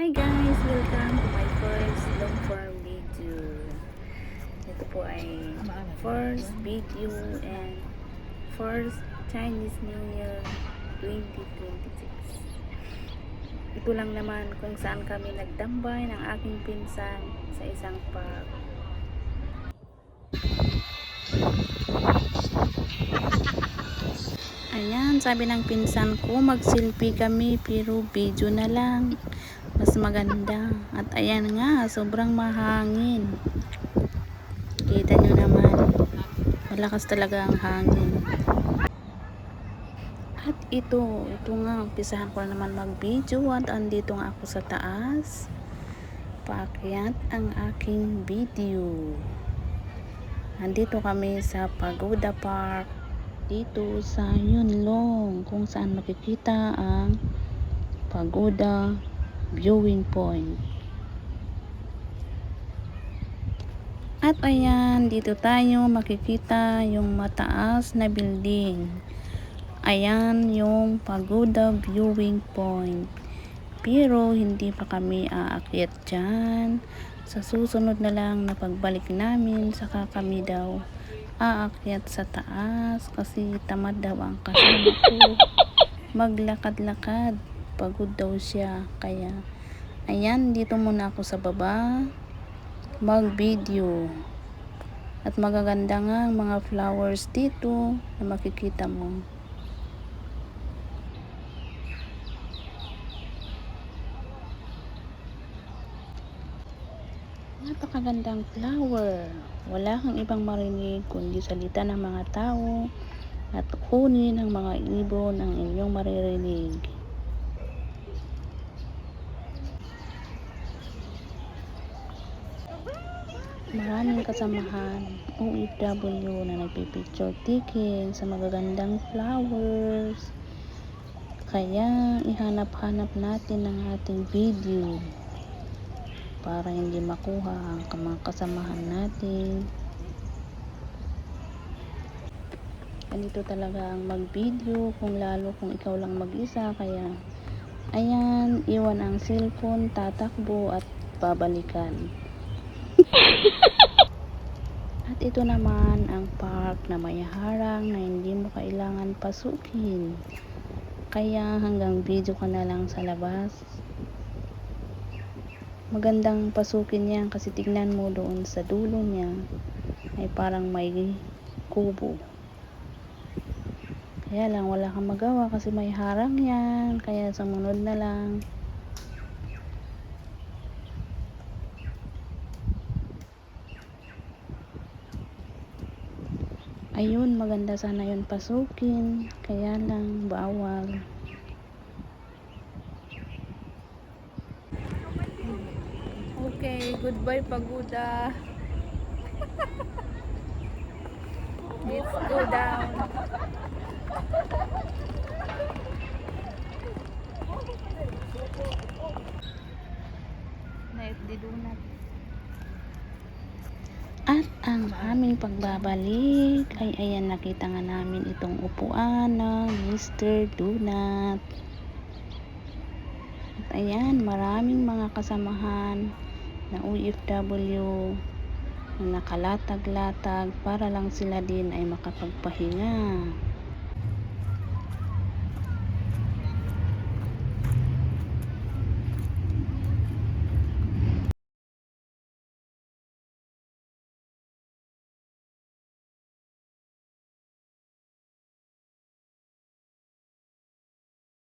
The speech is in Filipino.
Hi guys! Welcome to my first long form video. Ito po ay first video and first Chinese New Year 2026. Ito lang naman kung saan kami nagtambay ng aking pinsan sa isang park. Ayan, sabi ng pinsan ko, mag-selfie kami pero video na lang. Mas maganda. At ayan nga, sobrang mahangin. Kita nyo naman, malakas talaga ang hangin. At ito nga, umpisahan ko na naman mag-video at andito nga ako sa taas. Paakyat ang aking video. Andito kami sa Pagoda Park. Dito sa Yunlong, kung saan makikita ang Pagoda viewing point. At ayan, dito tayo makikita yung mataas na building. Ayan yung Pagoda viewing point. Pero hindi pa kami aakyat dyan. Sa susunod na lang na pagbalik namin, saka kami daw aakyat sa taas kasi tamad daw ang kasama ko maglakad-lakad, pagod daw siya. Kaya ayan, dito muna ako sa baba mag video. At magaganda nga ang mga flowers dito na makikita mo. Napakagandang flower. Wala kang ibang marinig kundi salita ng mga tao at kunin ng mga ibon ang inyong maririnig. Maraming kasamahan OFW na nagpipicture taking sa magagandang flowers. Kaya ihanap-hanap natin ang ating video para hindi makuha ang mga kasamahan natin. Ganito talaga ang mag-video, kung lalo kung ikaw lang mag-isa. Kaya ayan, iwan ang cellphone, tatakbo at babalikan. At ito naman ang park na may harang na hindi mo kailangan pasukin. Kaya hanggang video ka na lang sa labas. Magandang pasukin yan kasi tignan mo doon sa dulo niya ay parang may kubo. Kaya lang wala kang magawa kasi may harang yan. Kaya sumunod na lang. Ayun, maganda sana yun pasukin. Kaya lang bawal. Okay, goodbye Pagoda. Let's go down. At ang aming pagbabalik ay ayan, nakita nga namin itong upuan ng Mr. Donut. At ayan, maraming mga kasamahan na OFW na nakalatag-latag para lang sila din ay makapagpahinga.